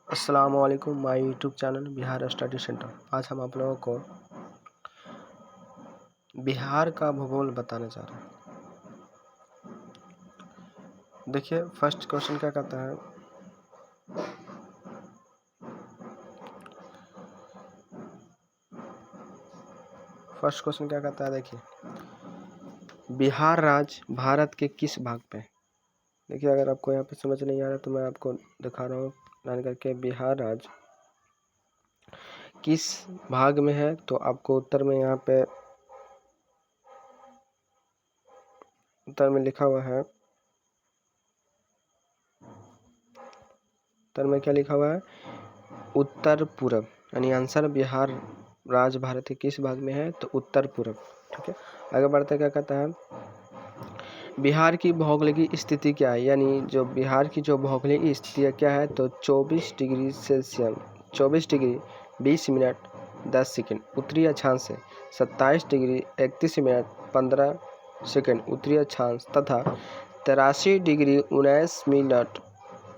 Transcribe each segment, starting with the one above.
अस्सलाम वालेकुम, my YouTube channel Bihar study centre. आज हम आप लोगों को बिहार का भूगोल बताने जा रहे हैं। देखिए फर्स्ट क्वेश्चन क्या कहता है, देखिए बिहार राज्य भारत के किस भाग पे है। देखिए अगर आपको यहाँ पे समझ नहीं आ रहा तो मैं आपको दिखा रहा हूँ प्लान करके। बिहार राज्य किस भाग में है, तो आपको उत्तर में यहाँ पे उत्तर में लिखा हुआ है, उत्तर में क्या लिखा हुआ है, उत्तर पूरब, यानी आंसर बिहार राज्य भारत के किस भाग में है, तो उत्तर पूरब। ठीक है, आगे बढ़ते क्या कहता है, बिहार की भौगोलिक स्थिति क्या है, यानी जो बिहार की जो भौगोलिक स्थिति क्या है, तो 24 degree Celsius 24 degree 20 minute 10 second उत्तरी अक्षांश से 27 डिग्री 31 मिनट 15 सेकंड उत्तरी अक्षांश तथा 83 डिग्री 19 मिनट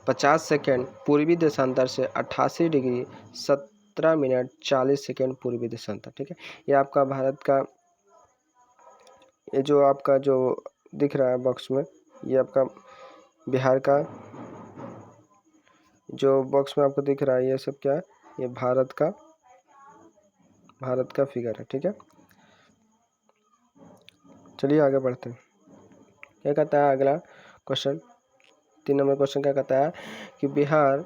50 सेकंड पूर्वी देशांतर से 88 डिग्री 17 मिनट 40 सेकंड पूर्वी देशांतर। ठीक है, ये आपका भारत का, ये जो आपका जो दिख रहा है बॉक्स में, ये आपका बिहार का जो बॉक्स में आपको दिख रहा है, ये सब क्या है, ये भारत का फिगर है। ठीक है, चलिए आगे बढ़ते हैं। क्या कहता है अगला क्वेश्चन, 3 नंबर क्वेश्चन क्या कहता है कि बिहार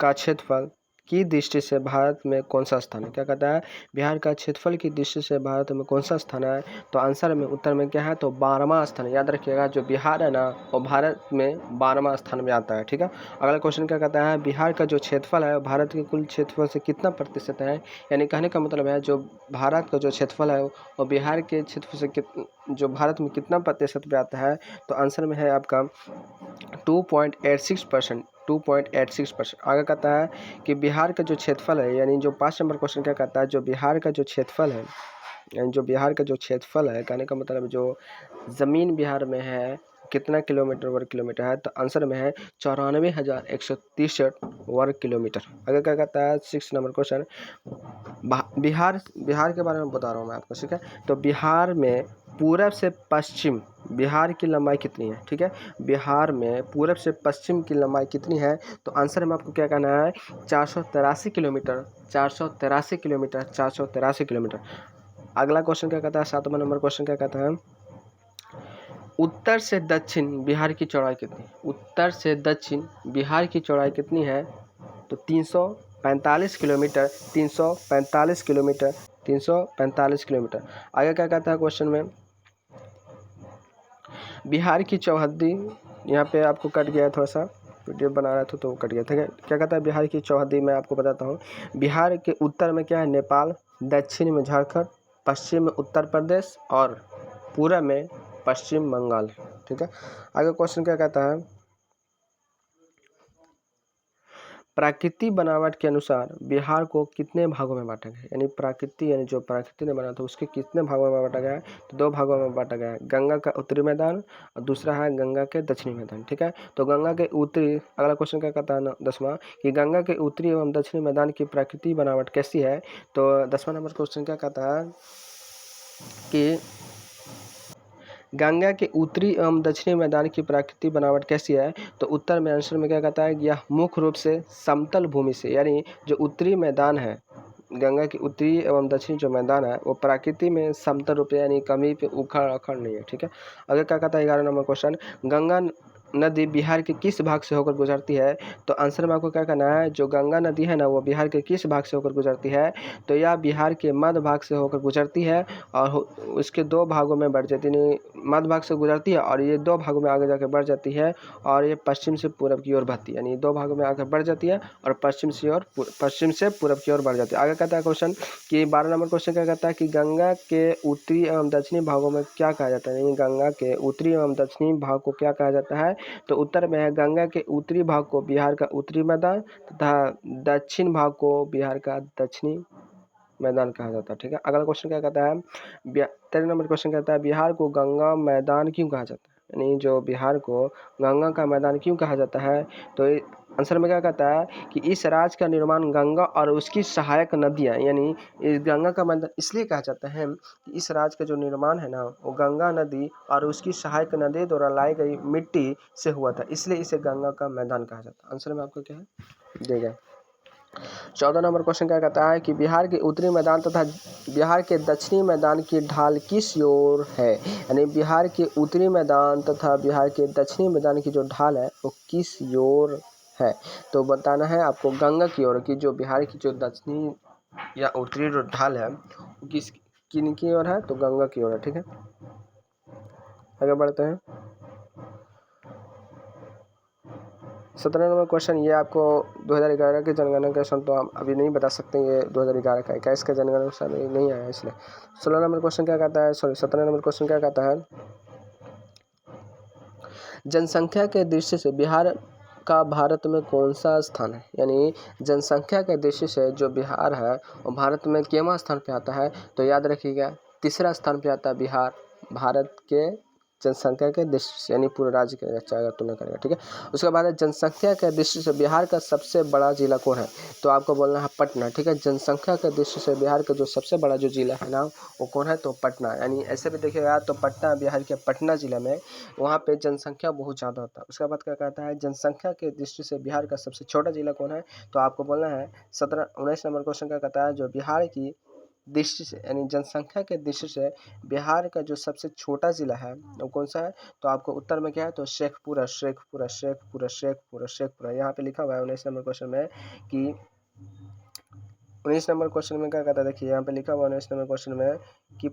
का क्षेत्रफल की दृष्टि से भारत में कौन सा स्थान है। क्या कहता है, बिहार का क्षेत्रफल की दृष्टि से भारत में कौन सा स्थान है, तो आंसर में उत्तर में क्या है, तो 12वां स्थान। याद रखिएगा जो बिहार है ना, वो भारत में 12वां स्थान में आता है। ठीक है, अगला क्वेश्चन क्या कहता है, बिहार का जो क्षेत्रफल है भारत के कुल क्षेत्रफल से कितना प्रतिशत है, यानी कहने का मतलब है जो भारत का जो क्षेत्रफल है वो बिहार के क्षेत्रफल से जो भारत में कितना प्रतिशत पे आता है, तो आंसर में है आपका 2.86%। 2.86%। आगे कहता है कि बिहार का जो क्षेत्रफल है, यानी जो 5 नंबर क्वेश्चन क्या कहता है, जो बिहार का जो क्षेत्रफल है, यानी जो बिहार का जो क्षेत्रफल है, कहने का मतलब जो ज़मीन बिहार में है कितना किलोमीटर वर्ग किलोमीटर है, तो आंसर में है 94,163 वर्ग किलोमीटर। आगे क्या कहता है 6 नंबर क्वेश्चन, बिहार के बारे में बता रहा हूँ मैं आपको। ठीक है, तो बिहार में पूरब से पश्चिम बिहार की लंबाई कितनी है। ठीक है, बिहार में पूरब से पश्चिम की लंबाई कितनी है, तो आंसर में आपको क्या कहना है, 483 किलोमीटर 483 किलोमीटर 483 किलोमीटर। अगला क्वेश्चन क्या कहता है, 7वां नंबर क्वेश्चन क्या कहता है, उत्तर से दक्षिण बिहार की चौड़ाई कितनी है। उत्तर से दक्षिण बिहार की चौड़ाई कितनी है, तो 345 किलोमीटर 345 किलोमीटर 345 किलोमीटर। आगे क्या कहता है क्वेश्चन में, बिहार की चौहद्दी, यहाँ पे आपको कट गया थोड़ा सा, वीडियो बना रहा था तो कट गया था। क्या कहता है बिहार की चौहद्दी, मैं आपको बताता हूँ। बिहार के उत्तर में क्या है, नेपाल, दक्षिण में झारखंड, पश्चिम में उत्तर प्रदेश और पूर्व में पश्चिम बंगाल। ठीक है, आगे क्वेश्चन क्या कहता है, प्राकृतिक बनावट के अनुसार बिहार को कितने भागों में बांटा गया है, यानी प्रकृति, यानी जो प्रकृति ने बनाया था उसके कितने भागों में बांटा गया है, तो 2 भागों में बांटा गया है, गंगा का उत्तरी मैदान और दूसरा है गंगा के दक्षिणी मैदान। ठीक है, तो गंगा के उत्तरी, अगला क्वेश्चन क्या कहता है 10वां, कि गंगा के उत्तरी एवं दक्षिणी मैदान की प्राकृतिक बनावट कैसी है, तो 10वां नंबर क्वेश्चन क्या कहता है कि गंगा के उत्तरी एवं दक्षिणी मैदान की प्राकृतिक बनावट कैसी है, तो उत्तर में आंसर में क्या कहता है, यह मुख्य रूप से समतल भूमि से, यानी जो उत्तरी मैदान है, गंगा की उत्तरी एवं दक्षिणी जो मैदान है वो प्रकृति में समतल रूप, यानी कमी पे उखड़ अखड़ नहीं है। ठीक है, अगर क्या कहता है 11 नंबर क्वेश्चन, गंगा नदी बिहार के किस भाग से होकर गुजरती है, तो आंसर में आपको क्या कहना है, जो गंगा नदी है ना वो बिहार के किस भाग से होकर गुजरती है, तो यह बिहार के मध्य भाग से होकर गुजरती है और उसके 2 भागों में बढ़ जाती है, मध्य भाग से गुजरती है और ये 2 भागों में आगे जाकर बढ़ जाती है और ये पश्चिम से पूरब की ओर बढ़ती है, यानी 2 भागों में आकर बढ़ जाती है और पश्चिम से पूरब की ओर बढ़ जाती है। आगे कहता है क्वेश्चन कि 12 नंबर क्वेश्चन क्या कहता है कि गंगा के उत्तरी एवं दक्षिणी भागों में क्या कहा जाता है, यानी गंगा के उत्तरी एवं दक्षिणी भाग को क्या कहा जाता है, तो उत्तर में है गंगा के उत्तरी भाग को बिहार का उत्तरी मैदान तथा दक्षिण भाग को बिहार का दक्षिणी मैदान कहा जाता है। ठीक है, अगला क्वेश्चन क्या कहता है, 13 नंबर क्वेश्चन कहता है बिहार को गंगा मैदान क्यों कहा जाता है, यानी जो बिहार को गंगा का मैदान क्यों कहा जाता है, तो आंसर में क्या कहता है कि इस राज्य का निर्माण गंगा और उसकी सहायक नदियां यानी इस गंगा का मैदान इसलिए कहा जाता है कि इस राज्य का जो निर्माण है ना वो गंगा नदी और उसकी सहायक नदी द्वारा लाई गई मिट्टी से हुआ था, इसलिए इसे गंगा का मैदान कहा जाता है। आंसर में आपको क्या है देगा। 14 नंबर क्वेश्चन क्या कहता है कि बिहार के उत्तरी मैदान तथा बिहार के दक्षिणी मैदान की ढाल किस ओर है, यानी बिहार के उत्तरी मैदान तथा बिहार के दक्षिणी मैदान की जो ढाल है वो किस ओर है। तो बताना है आपको गंगा की ओर की, जो बिहार की जो दक्षिणी या उत्तरी जो ढाल है वो किन की ओर है, तो गंगा की ओर है। ठीक है, आगे बढ़ते हैं। 17 नंबर क्वेश्चन, ये आपको 2011 के जनगणना क्वेश्चन तो हम अभी नहीं बता सकते, ये 2011 का 21 का जनगणना क्वेश्चन नहीं आया इसलिए। 16 नंबर क्वेश्चन क्या कहता है, सॉरी 17 नंबर क्वेश्चन क्या कहता है, जनसंख्या के दृष्टि से बिहार का भारत में कौन सा स्थान है, यानी जनसंख्या के दृष्टि से जो बिहार है वो भारत में केवां स्थान पे आता है, तो याद रखिएगा तीसरा स्थान पे आता है बिहार, भारत के जनसंख्या के दृष्टि से, यानी पूरे राज्य के अगर तुलना करेगा। ठीक है, उसके बाद है जनसंख्या के दृष्टि से बिहार का सबसे बड़ा जिला कौन है, तो आपको बोलना है पटना। ठीक है, जनसंख्या के दृष्टि से बिहार का जो सबसे बड़ा जो जिला है ना वो कौन है, तो पटना। यानी ऐसे भी देखिएगा तो पटना, बिहार के पटना जिला में वहाँ पे जनसंख्या बहुत ज़्यादा होता है। उसके बाद क्या कहता है, जनसंख्या के दृष्टि से बिहार का सबसे छोटा जिला कौन है, तो आपको बोलना है 19 नंबर क्वेश्चन क्या कहता है, जो बिहार की दृष्टि से यानी जनसंख्या के दृष्टि से बिहार का जो सबसे छोटा जिला है वो कौन सा है, तो आपको उत्तर में क्या है, तो शेखपुरा शेखपुरा शेखपुरा शेखपुरा शेखपुरा यहाँ पे लिखा हुआ है 19 नंबर क्वेश्चन में कि 19 नंबर क्वेश्चन में क्या कहता है, देखिए यहाँ पे लिखा हुआ है 19 नंबर क्वेश्चन में कि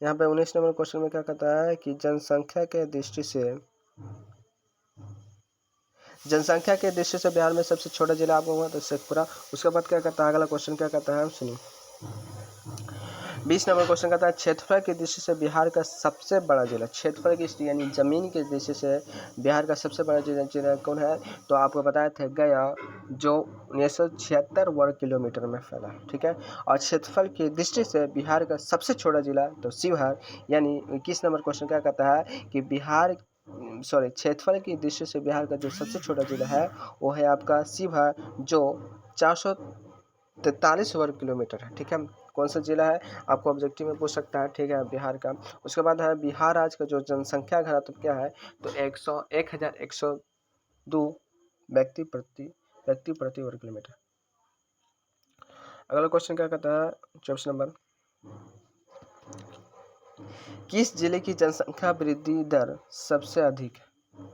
यहाँ पे 19 नंबर क्वेश्चन में क्या कहता है कि जनसंख्या के दृष्टि से बिहार में सबसे छोटा जिला आपको हुआ तो शेखपुरा। उसके बाद क्या कहता है, अगला क्वेश्चन क्या कहता है सुनिए, 20 नंबर क्वेश्चन कहता है क्षेत्रफल की दृष्टि से बिहार का सबसे बड़ा जिला, क्षेत्रफल की यानी जमीन की दृष्टि से बिहार का सबसे बड़ा जिला कौन है, तो आपको बताया था गया, जो 1976 वर्ग किलोमीटर में फैला। ठीक है, और क्षेत्रफल की दृष्टि से बिहार का सबसे छोटा जिला तो शिवहर, यानी 21 नंबर क्वेश्चन क्या कहता है कि क्षेत्रफल की दृष्टि से बिहार का जो सबसे छोटा जिला है वो है आपका शिवहर, जो 443 वर्ग किलोमीटर है। ठीक है, कौन सा जिला है आपको ऑब्जेक्टिव में पूछ सकता है। ठीक है, बिहार का। उसके बाद है बिहार राज्य का जो जनसंख्या घनत्व क्या है, तो 1102 व्यक्ति प्रति वर्ग किलोमीटर। अगला क्वेश्चन क्या कहता है 24 नंबर, किस जिले की जनसंख्या वृद्धि दर सबसे अधिक है,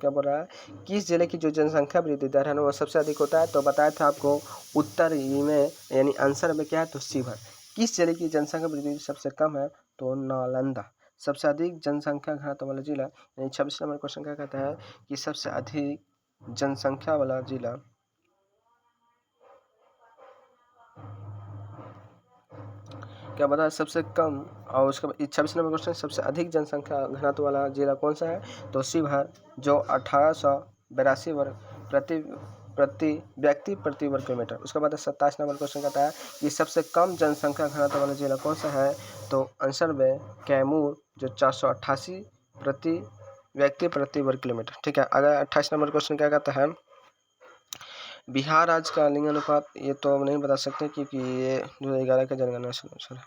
क्या बोल रहा है, किस जिले की जो जनसंख्या वृद्धि दर है ना वो सबसे अधिक होता है, तो बताया था आपको उत्तरी में, यानी आंसर में क्या है, तो शिवहर। किस जिले की जनसंख्या वृद्धि सबसे कम है, तो नालंदा। सबसे अधिक जनसंख्या घनत्व वाला जिला, यानी 26 नंबर क्वेश्चन क्या कहता है कि सबसे अधिक जनसंख्या वाला जिला क्या बता सबसे कम, और उसके बाद 26 नंबर क्वेश्चन सबसे अधिक जनसंख्या घनत्व वाला जिला कौन सा है, तो शिवहर, जो 1882 वर्ग प्रति व्यक्ति प्रति वर्ग किलोमीटर। उसके बाद 27 नंबर क्वेश्चन कहता है कि सबसे कम जनसंख्या घनत्व वाला जिला कौन सा है, तो आंसर में कैमूर, जो 488 प्रति व्यक्ति प्रति वर्ग किलोमीटर। ठीक है, अगर 28 नंबर क्वेश्चन क्या कहता है, बिहार राज्य का लिंगानुपात, ये तो हम नहीं बता सकते क्योंकि ये 2011 का जनगणना अनुसार है।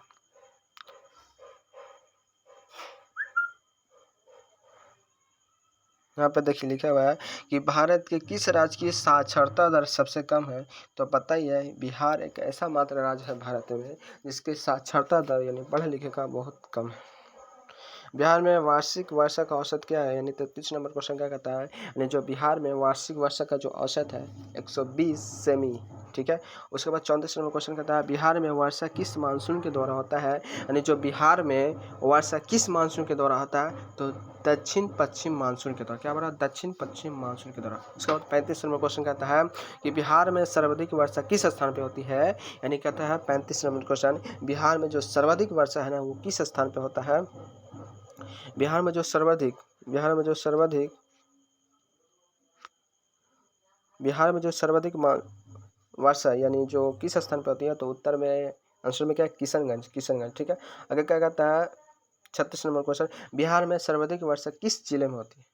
यहाँ पर देखिए लिखा हुआ है कि भारत के किस राज्य की साक्षरता दर सबसे कम है, तो पता ही है बिहार एक ऐसा मात्र राज्य है भारत में जिसके साक्षरता दर यानी पढ़े लिखे का बहुत कम है। बिहार में वार्षिक वर्षा का औसत क्या है, यानी 33 नंबर क्वेश्चन क्या कहता है, यानी जो बिहार में वार्षिक वर्षा का जो औसत है 120 सेमी। ठीक है, उसके बाद 34 नंबर क्वेश्चन कहता है बिहार में वर्षा किस मानसून के द्वारा होता है, यानी जो बिहार में वर्षा किस मानसून के द्वारा होता है, तो दक्षिण पश्चिम मानसून के द्वारा। क्या बोला, दक्षिण पश्चिम मानसून के द्वारा। उसके बाद 35 नंबर क्वेश्चन कहता है कि बिहार में सर्वाधिक वर्षा किस स्थान पे होती है, यानी कहता है 35 नंबर क्वेश्चन, बिहार में जो सर्वाधिक वर्षा है ना वो किस स्थान पे होता है, बिहार में जो सर्वाधिक वर्षा यानी जो किस स्थान पे होती है, तो उत्तर में आंसर में क्या है, किशनगंज। ठीक है, अगर क्या कहता है 36 नंबर क्वेश्चन, बिहार में सर्वाधिक वर्षा किस जिले में होती है?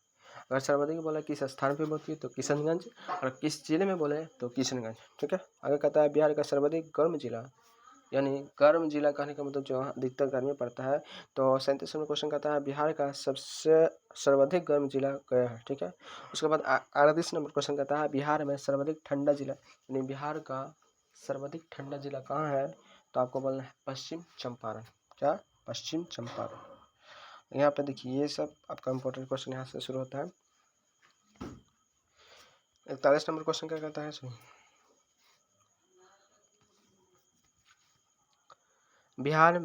अगर सर्वाधिक बोला किस स्थान पे होती है तो किशनगंज, और किस जिले में बोले तो किशनगंज। ठीक है, आगे कहता है बिहार का सर्वाधिक गर्म जिला, यानी गर्म जिला कहने का मतलब जो अधिकतर गर्मी पड़ता है। तो 37 नंबर क्वेश्चन कहता है बिहार का सबसे सर्वाधिक गर्म जिला गया है। ठीक है, उसके बाद 38 नंबर क्वेश्चन कहता है बिहार में सर्वाधिक ठंडा जिला, यानी बिहार का सर्वाधिक ठंडा जिला कहाँ है? तो आपको बोलना है पश्चिम चंपारण। क्या? पश्चिम चंपारण। यहाँ पे देखिए ये सब आपका इंपॉर्टेंट क्वेश्चन यहाँ से शुरू होता है। 41 नंबर क्वेश्चन क्या कहता है? सुनिए, बिहार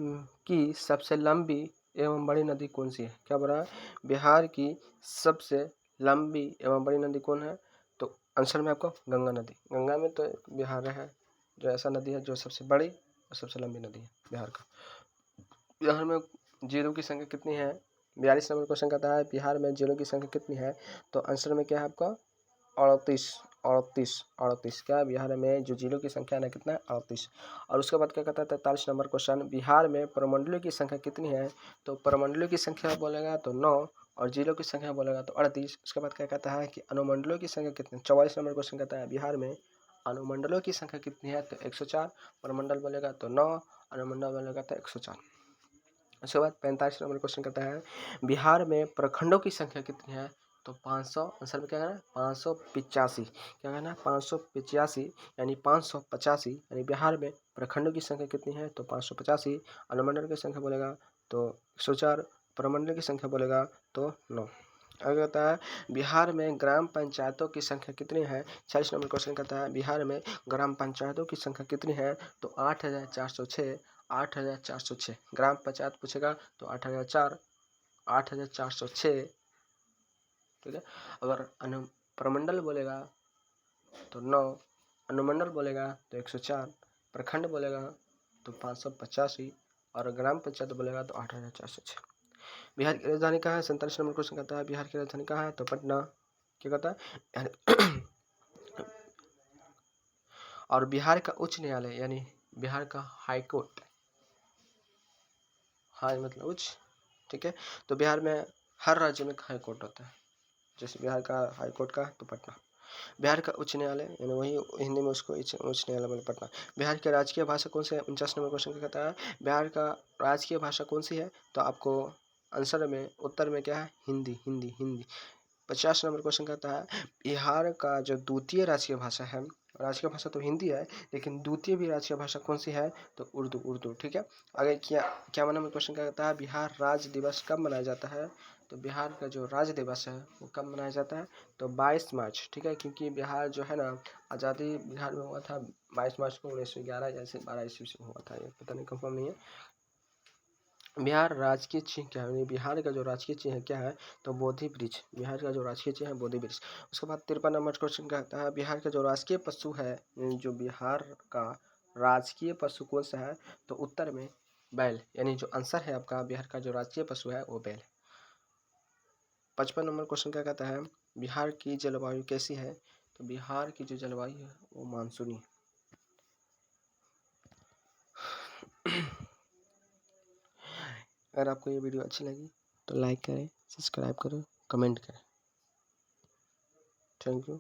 की सबसे लंबी एवं बड़ी नदी कौन सी है? क्या बोल रहा है? बिहार की सबसे लंबी एवं बड़ी नदी कौन है? तो आंसर में आपको गंगा नदी। गंगा में तो बिहार है जो ऐसा नदी है जो सबसे बड़ी और सबसे लंबी नदी है बिहार का। बिहार में जिलों की संख्या कितनी है? 42 नंबर क्वेश्चन कहता है बिहार में जिलों की संख्या कितनी है? तो आंसर में क्या है आपका? 38। क्या बिहार में जो जिलों की संख्या है कितना है? 38। और उसके बाद क्या कहता है 43 नंबर क्वेश्चन, बिहार में प्रमंडलों की संख्या कितनी है? तो प्रमंडलों की संख्या बोलेगा तो 9, और जिलों की संख्या बोलेगा तो 38। उसके बाद क्या कहता है कि अनुमंडलों की संख्या कितनी? 44 नंबर क्वेश्चन कहता है बिहार में अनुमंडलों की संख्या कितनी है? तो 104। प्रमंडल बोलेगा तो 9, अनुमंडल बोलेगा तो 104। उसके बाद 45 नंबर क्वेश्चन कहता है बिहार में प्रखंडों की संख्या कितनी है? तो 500। आंसर में क्या कहना है? 585। क्या कहना है? 585, यानी 585, यानी बिहार में प्रखंडों की संख्या कितनी है? तो 585। अनुमंडल की संख्या बोलेगा तो 104, प्रमंडल की संख्या बोलेगा तो 9। आगे कहता है बिहार में ग्राम पंचायतों की संख्या कितनी है? 40 नंबर क्वेश्चन कहता है बिहार में ग्राम पंचायतों की संख्या कितनी है? तो 8406। 8406 ग्राम पंचायत पूछेगा तो 8004, 8406। ठीक है, अगर प्रमंडल बोलेगा तो 9, अनुमंडल बोलेगा तो 104, प्रखंड बोलेगा तो 585, और ग्राम पंचायत बोलेगा तो 8406। बिहार की राजधानी कहाँ है? 47 नंबर क्वेश्चन कहता है बिहार की राजधानी कहाँ है? तो पटना। क्या कहता है? और बिहार का उच्च न्यायालय, यानी बिहार का हाई कोर्ट, हाई मतलब उच्च। ठीक है, तो बिहार में हर राज्य में हाई कोर्ट होता है, जैसे बिहार का हाई कोर्ट का तो पटना। बिहार का उच्च न्यायालय, यानी वही हिंदी में उसको उच्च न्यायालय बोले पटना। बिहार की राजकीय भाषा कौन सी है? 49 नंबर क्वेश्चन क्या कहता है बिहार का राजकीय भाषा कौन सी है? तो आपको आंसर में उत्तर में क्या है? हिंदी, हिंदी, हिंदी। 50 नंबर क्वेश्चन कहता है बिहार का जो द्वितीय राजकीय भाषा है, राजकीय भाषा तो हिंदी है, लेकिन द्वितीय भी राजकीय भाषा कौन सी है? तो उर्दू, उर्दू। ठीक है, आगे क्या नंबर क्वेश्चन कहता है बिहार राज्य दिवस कब मनाया जाता है? तो बिहार का जो राज्य दिवस है वो कब मनाया जाता है? तो 22 मार्च। ठीक है, क्योंकि बिहार जो है ना आज़ादी बिहार में हुआ था 22 मार्च को 1911 या 12 ईस्वी से हुआ था, ये पता नहीं, कंफर्म नहीं है। बिहार राजकीय चिन्ह क्या है? बिहार का जो राजकीय चिन्ह है क्या है? तो बोधि वृक्ष। बिहार का जो राजकीय चिन्ह है बोधि वृक्ष। उसके बाद 53 नंबर क्वेश्चन कहता है बिहार का जो राजकीय पशु है, जो बिहार का राजकीय पशु कौन सा है? तो उत्तर में बैल, यानी जो आंसर है आपका बिहार का जो राजकीय पशु है वो बैल। 55 नंबर क्वेश्चन क्या कहता है बिहार की जलवायु कैसी है? तो बिहार की जो जलवायु है वो मानसूनी। अगर आपको ये वीडियो अच्छी लगी तो लाइक करें, सब्सक्राइब करें, कमेंट करें। Thank you.